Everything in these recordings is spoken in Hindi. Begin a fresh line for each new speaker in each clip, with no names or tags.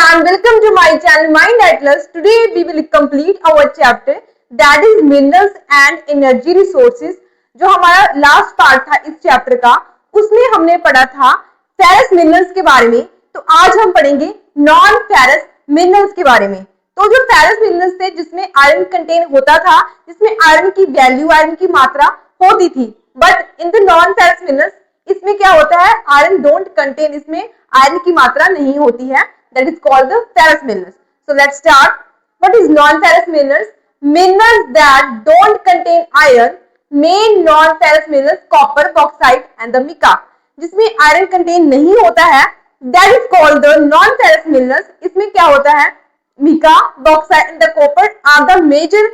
and welcome to my channel Mind Atlas. Today we will complete our chapter that is minerals and energy resources. जो हमारा लास्ट पार्ट था इस चैप्टर का, उसमें हमने पढ़ा था फेरस मिनरल्स के बारे में। तो आज हम पढ़ेंगे नॉन फेरस मिनरल्स के बारे में। तो जो फेरस मिनरल्स थे जिसमें आयरन कंटेन होता था, जिसमें आयरन की वैल्यू, आयरन की मात्रा होती थी, but in the non ferrous minerals इसमें क्या होता है, आयरन डोंट कंटेन, इसमें आयरन की मात्रा नहीं होती है। That is called the ferrous minerals. So let's start. What is non-ferrous minerals? Minerals that don't contain iron. Main non-ferrous minerals copper, bauxite and the mica. जिसमें आयरन कंटेन नहीं होता है, that is called the non-ferrous minerals. इसमें क्या होता है, mica, bauxite and the copper are the major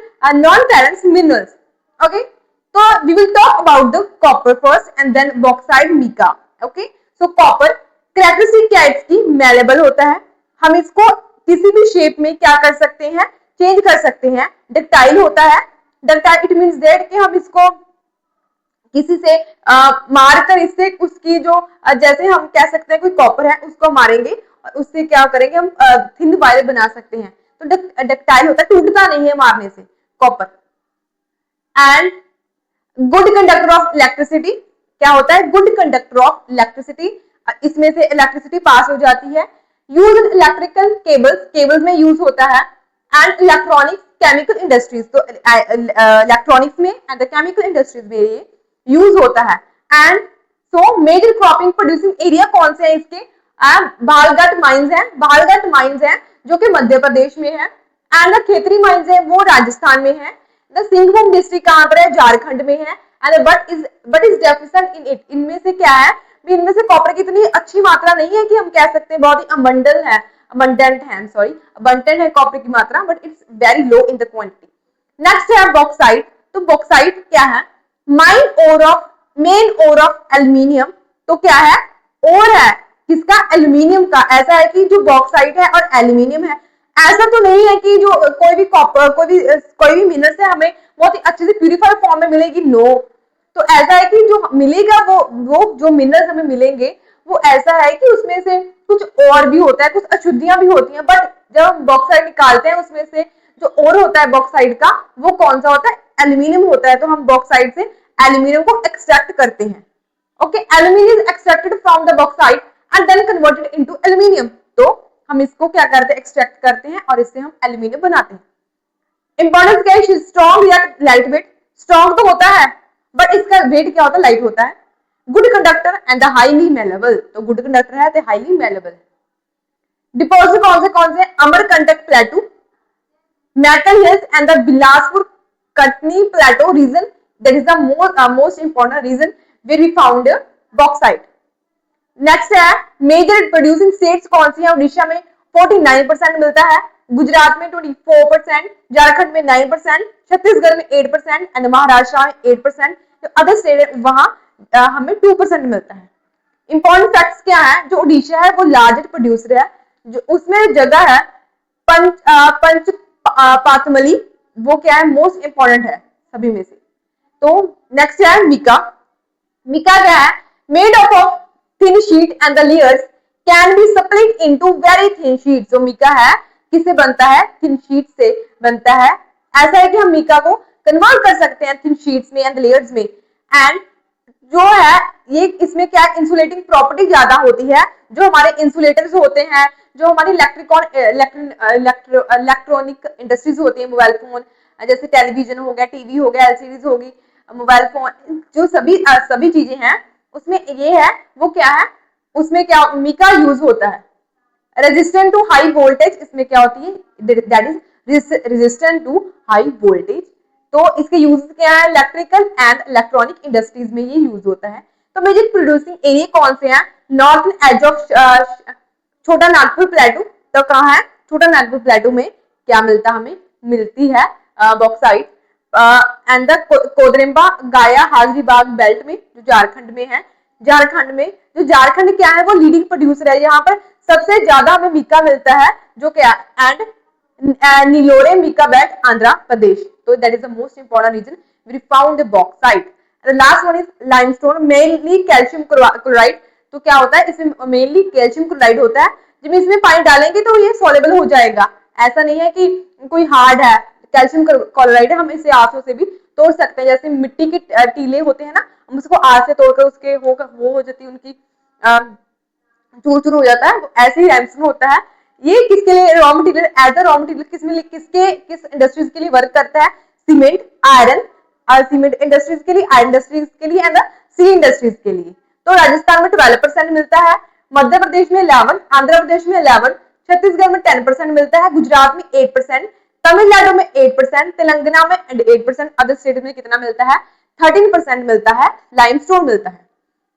non-ferrous minerals. Okay. So we will talk about the copper first and then bauxite, mica. Okay. So copper characteristic क्या है इसकी, मेलेबल होता है, हम इसको किसी भी शेप में क्या कर सकते हैं, चेंज कर सकते हैं। डक्टाइल होता है, डक्टाइल इट मींस दैट कि हम इसको किसी से मारकर इससे उसकी जो जैसे हम कह सकते हैं कोई कॉपर है उसको मारेंगे और उससे क्या करेंगे, हम थिन वायर बना सकते हैं। तो डक्टाइल होता है, टूटता नहीं है मारने से copper. And good conductor of electricity, क्या होता है, गुड कंडक्टर ऑफ इलेक्ट्रिसिटी, इसमें से इलेक्ट्रिसिटी पास हो जाती है। Use in electrical cables, cables में यूज होता है। एंड इलेक्ट्रॉनिक्स, केमिकल इंडस्ट्रीज, तो इलेक्ट्रॉनिक्स में एंड द केमिकल इंडस्ट्रीज में ये यूज होता है। And so major cropping producing area कौन से हैं इसके, भालगढ़ माइंस हैं, भालगढ़ माइंस हैं जो कि मध्य प्रदेश में है। एंड द खेतरी माइंस है वो राजस्थान में है। द सिंहभूम डिस्ट्रिक्ट कहां पर है, झारखंड में है। And but is deficient in it, इनमें से क्या है, इनमें से कॉपर की इतनी अच्छी मात्रा नहीं है कि हम कह सकते हैं बहुत ही अबंडेंट है, अबंडेंट है कॉपर की मात्रा, but it's very low in the quantity. Next है बॉक्साइट। तो बॉक्साइट क्या है, मेन ओर ऑफ एल्यूमिनियम। तो क्या है, ओर है किसका, एल्यूमिनियम का। ऐसा है कि जो बॉक्साइट है और एल्यूमिनियम है, ऐसा तो नहीं है कि जो कोई भी कॉपर कोई भी मिनरल से हमें बहुत ही अच्छे से प्यूरिफाइड फॉर्म में मिलेगी, नो। तो ऐसा है कि जो मिलेगा वो जो मिनरल्स हमें मिलेंगे वो ऐसा है कि उसमें से कुछ और भी होता है, कुछ अशुद्धियां भी होती हैं। बट जब हम बॉक्साइट निकालते हैं उसमें से जो और होता है बॉक्साइट का, वो कौन सा होता है, एल्यूमिनियम होता है। तो हम बॉक्साइट से एल्यूमिनियम को एक्सट्रैक्ट करते हैं। Okay, aluminium is extracted from the bauxite and then converted into aluminium. तो हम इसको क्या करते हैं, एक्सट्रैक्ट करते हैं और इससे हम एल्यूमिनियम बनाते हैं। इंपॉर्टेंस क्या है, स्ट्रॉन्ग या लाइट वेट। स्ट्रॉन्ग तो होता है बट इसका वेट क्या होता है, लाइट होता है। Good conductor and the highly malleable, तो गुड कंडक्टर है तो हाईली मेलेबल। डिपॉजिट कौन से, Amarkantak plateau, metal hills and the Bilaspur Katni plateau region, that is the most important region where we found bauxite. Next है मेजर प्रोड्यूसिंग स्टेट्स कौन सी है, उड़ीसा में 49% मिलता है, गुजरात में 24%, झारखंड में 9%, छत्तीसगढ़ में 8% एंड महाराष्ट्र में 8%। जो अदर स्टेट है वहां हमें 2% मिलता है। इंपॉर्टेंट फैक्ट्स क्या है, जो उड़ीसा है वो लार्जेस्ट प्रोड्यूसर है, जो उसमें जगह है पंच पातमली, वो क्या है, मोस्ट इंपॉर्टेंट है सभी में से। तो नेक्स्ट है मिका। मिका क्या है, made up of thin sheet and the layers can be split into very thin sheets. जो मिका है किससे बनता है, थिन शीट से बनता है। ऐसा है कि हम मिका को कन्वर्ट कर सकते हैं थिन शीट्स में एंड लेयर्स में। एंड जो है ये इसमें क्या इंसुलेटिंग प्रॉपर्टी ज्यादा होती है। जो हमारे इंसुलेटर्स होते हैं, जो हमारी इलेक्ट्रॉनिक इंडस्ट्रीज होती है, मोबाइल फोन जैसे टेलीविजन हो गया, टीवी हो गया, एलसीडीज होगी, मोबाइल फोन, जो सभी चीजें हैं उसमें ये है, वो क्या है, उसमें क्या मिका यूज होता है। रेजिस्टेंट टू हाई वोल्टेज, इसमें क्या होती है, that is resistant to high voltage. तो इसके यूज क्या है, इलेक्ट्रिकल एंड इलेक्ट्रॉनिक इंडस्ट्रीज में ये यूज होता है। तो मेजर प्रोड्यूसिंग एरिया कौन से हैं, नॉर्थ एज ऑफ छोटा नागपुर प्लेटू। तो कहाँ है, छोटा नागपुर प्लेटू में क्या मिलता, हमें मिलती है बॉक्साइट। एंड द कोदरेम्बा गाया हाजरीबाग बेल्ट में जो झारखंड में है। झारखंड क्या है, वो लीडिंग प्रोड्यूसर है, यहाँ पर सबसे ज्यादा हमें मिका मिलता है, जो क्या, and Nellore mica belt Andhra Pradesh. तो that is the most important region we found the bauxite. Last one is limestone, mainly calcium chloride. तो क्या होता है, इसमें मेनली कैल्शियम क्लोराइड होता है, जब इसमें पानी डालेंगे तो ये सॉलेबल हो जाएगा। ऐसा नहीं है कि कोई हार्ड है, कैल्शियम क्लोराइड है, हम इसे आंसू से भी तोड़ सकते हैं। जैसे मिट्टी के टीले होते हैं ना, हम उसको आंच से तोड़कर उसके वो हो जाती है, उनकी चूर चूर हो जाता है, ऐसे ही लाइमस्टोन होता है। ये किसके लिए raw material, as a raw material किस इंडस्ट्रीज के लिए वर्क करता है? सीमेंट, आयरन, सीमेंट इंडस्ट्रीज के लिए, आयरन इंडस्ट्रीज के लिए एंड स्टील इंडस्ट्रीज के लिए। तो राजस्थान में 12% मिलता है, मध्य प्रदेश में 11, आंध्र प्रदेश में 11, छत्तीसगढ़ में 10% मिलता है, गुजरात में 8%, तमिलनाडु में 8%, तेलंगाना में 8%, अदर स्टेट में कितना मिलता है? 13% मिलता है, लाइमस्टोन मिलता है।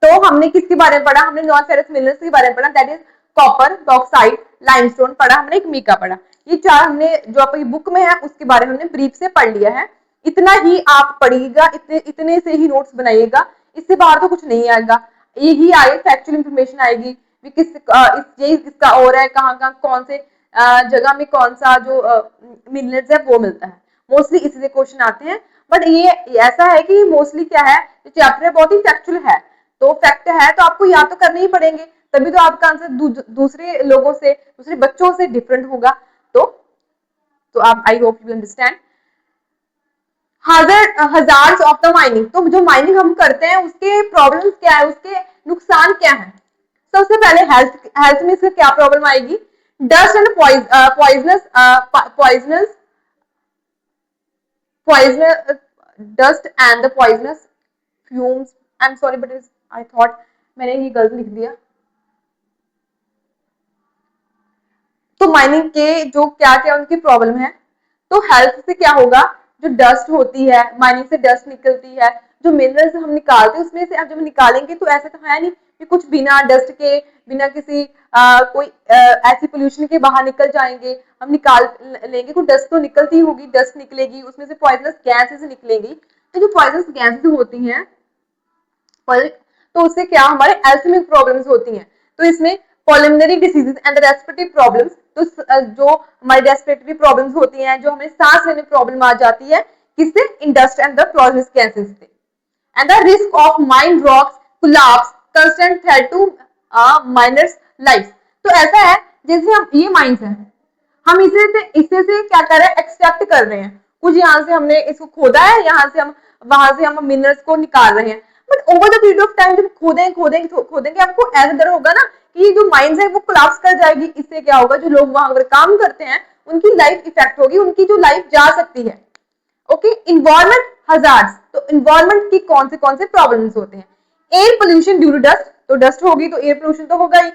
तो हमने किसके बारे में पढ़ा? हमने नॉन फेरस मिनरल्स के बारे में पढ़ा, that is copper, bauxite, limestone पढ़ा हमने, एक मीका पढ़ा। ये चार हमने जो आपकी बुक में है उसके बारे में हमने ब्रीफ से पढ़ लिया है। इतना ही आप पढ़िएगा, इतने से ही नोट्स बनाइएगा, इससे बाहर तो कुछ नहीं आएगा। यही आए फैक्चुअल इंफॉर्मेशन आएगी कि किसका और है, कहाँ कौन से जगह में कौन सा जो मिनरल्स है वो मिलता है। मोस्टली इसी से क्वेश्चन आते हैं, बट ये ऐसा है कि मोस्टली क्या है, चैप्टर बहुत ही फैक्चुअल है, तो फैक्ट है तो आपको याद तो करने ही पड़ेंगे, तभी तो आपका आंसर दूसरे लोगों से, दूसरे बच्चों से डिफरेंट होगा। तो आप, I hope you understand. Hazards of the mining, तो जो माइनिंग हम करते हैं उसके प्रॉब्लम्स क्या है, उसके नुकसान क्या है? सबसे पहले हेल्थ में इसका क्या प्रॉब्लम आएगी? Dust and dust and the poisonous fumes, I am sorry but I thought मैंने ये गलत लिख दिया। तो माइनिंग के जो क्या क्या उनकी प्रॉब्लम है, तो हेल्थ से क्या होगा? जो डस्ट होती है, माइनिंग से डस्ट निकलती है, जो मिनरल्स हम निकालते हैं उसमें से अब जब निकालेंगे तो ऐसा तो है नहीं कि कुछ बिना डस्ट के, बिना किसी कोई ऐसी पोल्यूशन के बाहर निकल जाएंगे, हम निकाल लेंगे, कोई डस्ट तो निकलती होगी, डस्ट निकलेगी, उसमें से पॉइजनस गैसेस निकलेंगी। तो जो पॉइजनस गैसेस होती हैं तो उससे क्या हमारे हेल्थ में प्रॉब्लम्स होती हैं। तो इसमें pulmonary diseases and respiratory problems, तो जो हमारी रेस्पिरेटरी प्रॉब्लम्स होती हैं, जो हमें सांस लेने में प्रॉब्लम आ जाती है, किससे? इन dust and the poisonous gases से। And the risk of mine rocks collapse, constant threat to miners life. तो ऐसा है जैसे हम, ये माइंस है, हम इसे से क्या कर रहे हैं? एक्सट्रैक्ट कर रहे हैं, कुछ यहाँ से हमने इसको खोदा है, यहाँ से हम वहां से हम मिनरल्स को निकाल रहे हैं, but over the period of time जब खोदेंगे आपको ऐसा डर होगा ना कि ये जो माइंस है वो कोलैप्स कर जाएगी। इससे क्या होगा? जो लोग वहां अगर काम करते हैं उनकी लाइफ इफेक्ट होगी, उनकी जो लाइफ जा सकती है। ओके, इन्वायरमेंट हजार्ड्स, तो इन्वायरमेंट की कौन से प्रॉब्लम्स होते हैं? Air pollution due to dust, तो डस्ट होगी तो एयर पोल्यूशन तो होगा ही।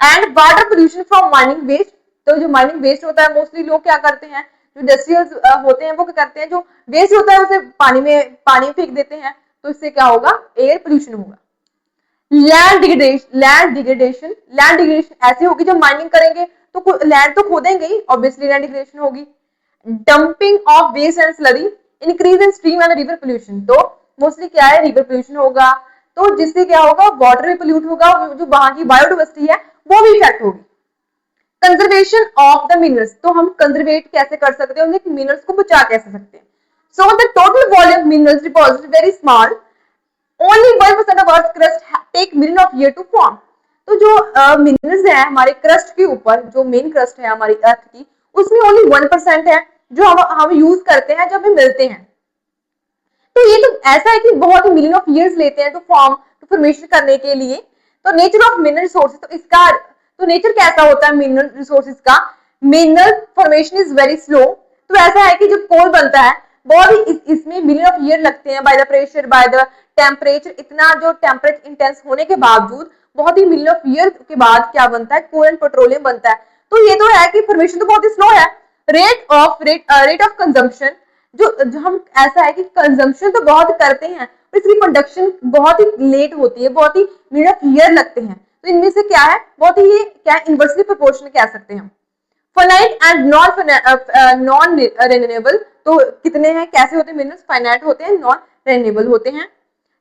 And water pollution from mining waste, तो जो माइनिंग वेस्ट होता है मोस्टली लोग क्या करते हैं, जो इंडस्ट्रियल्स होते हैं वो क्या करते हैं, जो वेस्ट होता है उसे पानी फेंक देते हैं, तो इससे क्या होगा? एयर पोल्यूशन होगा। लैंड डिग्रेडेशन ऐसे होगी, जब माइनिंग करेंगे तो लैंड तो खोदेंगे ही, ऑब्वियसली लैंड डिग्रेडेशन होगी। Dumping of waste and slurry, increase in stream and river pollution, तो मोस्टली क्या है? रिवर पोल्यूशन होगा, तो जिससे क्या होगा? वाटर भी पोल्यूट होगा, जो वहां की बायोडाइवर्सिटी है वो भी इफेक्ट होगी। कंजर्वेशन ऑफ द मिनरल्स, तो हम कंजर्वेट कैसे कर सकते हैं, उन्हें मिनरल्स को बचा कैसे सकते हैं? So the total volume minerals deposit very small, only 1% of Earth's crust take million of year to form। तो जो मिनरल्स है हमारे क्रस्ट के ऊपर, जो मेन क्रस्ट है हमारी अर्थ की, उसमें ओनली 1% है जो हम यूज करते हैं, जब हमें मिलते हैं। तो ये तो ऐसा है कि बहुत ही मिलियन ऑफ ईयर्स लेते हैं टू फॉर्मेशन करने के लिए। तो नेचर ऑफ मिनरल रिसोर्सेज, तो इसका तो नेचर कैसा होता है मिनरल रिसोर्सेज का? Mineral formation is very slow. तो ऐसा है कि जब कोल बनता है बहुत ही इसमें मिलियन ऑफ ईयर लगते हैं, by the pressure, by the temperature, इतना जो टेम्परेचर इंटेंस होने के बावजूद बहुत ही मिलियन ऑफ ईयर के बाद क्या बनता है? कोल एंड पेट्रोलियम बनता है। तो ये तो है कि फॉर्मेशन तो बहुत ही स्लो है। रेट ऑफ कंजम्पशन, जो हम, ऐसा है कि कंजम्पशन तो बहुत करते हैं पर इसकी प्रोडक्शन बहुत ही लेट होती है, बहुत ही मिलियन ऑफ ईयर लगते हैं। तो इनमें से क्या है? बहुत ही क्या इनवर्सली प्रोपोर्शनल कह सकते हैं हम। फाइनाइट एंड नॉन रिन्यूएबल, तो कितने हैं, कैसे होते हैं मिनरल्स? फाइनाइट होते हैं, नॉन रिन्यूएबल होते हैं।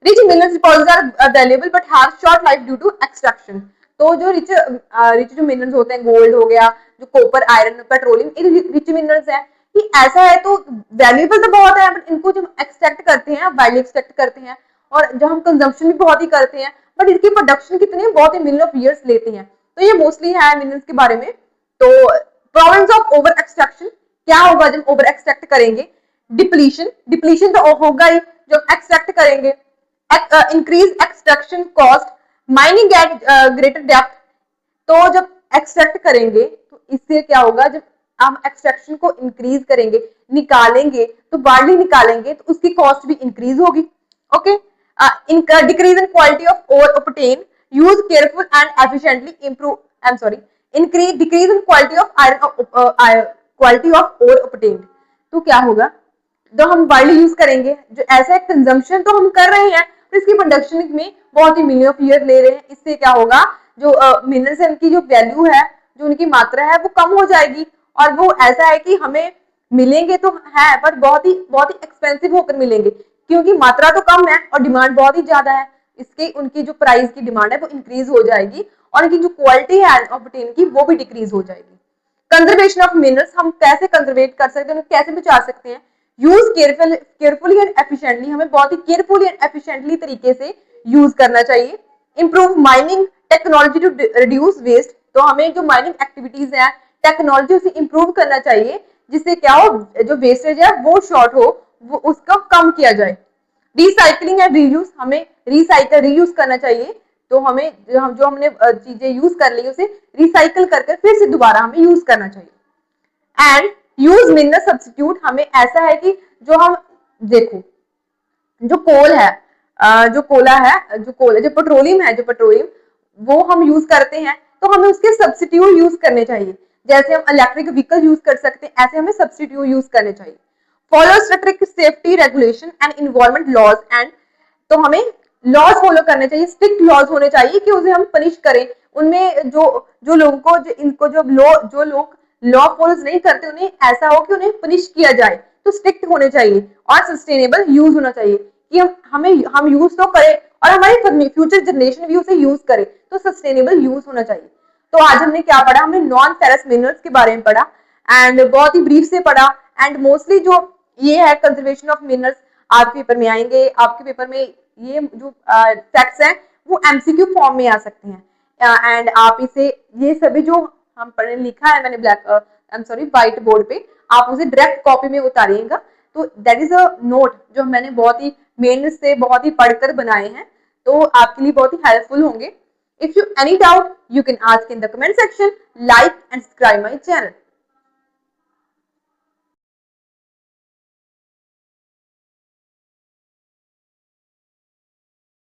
Rich minerals deposits are available but have short life due to extraction. तो जो रिच जो मिनरल्स होते हैं, गोल्ड हो गया, जो कॉपर, आयरन, पेट्रोलियम, ये रिच मिनरल्स है कि ऐसा है तो वैल्यूएबल तो बहुत है, बट इनको जब एक्सट्रैक्ट करते हैं, वाइडली एक्सट्रैक्ट करते हैं, और जब हम कंजम्पशन भी बहुत ही करते हैं, बट इसकी प्रोडक्शन कितनी है? बहुत ही मिलियन ऑफ ईयर्स लेते हैं। तो ये मोस्टली है मिनरल्स के बारे में। तो प्रॉब्लम्स ऑफ ओवर एक्सट्रैक्शन, क्या होगा जब ओवर एक्सट्रैक्ट करेंगे? डिप्लीशन, डिप्लीशन तो होगा ही जब एक्सट्रैक्ट करेंगे। Increase extraction cost, mining at greater depth, तो जब एक्सट्रैक्ट करेंगे तो इससे क्या होगा, जब हम एक्सट्रैक्शन को इंक्रीज करेंगे, निकालेंगे तो बार्ली निकालेंगे तो उसकी कॉस्ट भी इंक्रीज होगी। Okay, decrease in quality of ore obtain, use careful and efficiently improve, I am sorry, increase decrease in quality of iron, quality of ore obtain, तो क्या होगा, जो हम बार्ली यूज करेंगे, जो ऐसा कंजम्पशन तो हम कर रहे हैं तो इसकी प्रोडक्शन में बहुत ही मिलियन ऑफ ईयर ले रहे हैं, इससे क्या होगा, जो मिनरल्स है उनकी जो वैल्यू है, जो उनकी मात्रा है वो कम हो जाएगी, और वो ऐसा है कि हमें मिलेंगे तो है पर बहुत ही एक्सपेंसिव होकर मिलेंगे, क्योंकि मात्रा तो कम है और डिमांड बहुत ही ज्यादा है, इसके उनकी जो प्राइस की डिमांड है वो इंक्रीज हो जाएगी और उनकी जो क्वालिटी है ऑब्टेन की वो भी डिक्रीज हो जाएगी। कंजर्वेशन ऑफ मिनरल्स, हम कैसे कंजर्वेट कर सकते हैं, कैसे बचा सकते हैं? यूज केयरफुली एंड एफिशिएंटली, हमें बहुत ही केयरफुली एंड एफिशिएंटली तरीके से यूज करना चाहिए। Improve mining technology to reduce waste, तो हमें जो माइनिंग एक्टिविटीज है टेक्नोलॉजी उसे इंप्रूव करना चाहिए, जिससे क्या हो, जो वेस्टेज है वो शॉर्ट हो, वो उसका कम किया जाए। रिसाइकलिंग एंड रीयूज, हमें रिसाइकल रीयूज करना चाहिए, तो हमें जो हमने चीजें यूज कर ली उसे रिसाइकल करके फिर से दोबारा हमें यूज करना चाहिए। एंड यूज मिनरल सब्स्टिट्यूट, हमें ऐसा है कि जो हम देखो, जो कोल है, जो पेट्रोलियम है, जो पेट्रोलियम वो हम यूज करते हैं, तो हमें उसके सब्स्टिट्यूट यूज करने चाहिए, जैसे हम इलेक्ट्रिक व्हीकल यूज कर सकते हैं, ऐसे हमें सब्स्टिट्यूट यूज करने चाहिए। Follow strict safety regulation and environment laws and, तो हमें लॉज फॉलो करने चाहिए, स्ट्रिक्ट लॉज होने चाहिए कि उसे हम पनिश करें, उनमें जो लोगों को, जो इनको जो लोग लॉ फॉलो नहीं करते उन्हें ऐसा हो कि उन्हें पनिश किया जाए, तो स्ट्रिक्ट होने चाहिए और सस्टेनेबल यूज होना चाहिए कि हम यूज तो करें और हमारी फ्यूचर जनरेशन भी उसे यूज करे, तो सस्टेनेबल यूज होना चाहिए। तो आज हमने क्या पढ़ा, हमने नॉन फेरस मिनरल्स के बारे में पढ़ा एंड बहुत ही ब्रीफ से पढ़ा, एंड मोस्टली जो ये है कंजर्वेशन ऑफ मिनरल्स आपके पेपर में आएंगे, आपके पेपर में ये जो फैक्ट्स हैं वो एमसीक्यू फॉर्म में आ सकते हैं, एंड आप इसे, ये सभी जो हम पढ़ने लिखा है मैंने व्हाइट बोर्ड पे, आप उसे डायरेक्ट कॉपी में उतारिएगा, तो दैट इज अ नोट जो मैंने बहुत ही मेहनत से बहुत ही पढ़कर बनाए हैं, तो आपके लिए बहुत ही हेल्पफुल होंगे। If you any doubt you can ask in the comment section, like and subscribe my channel.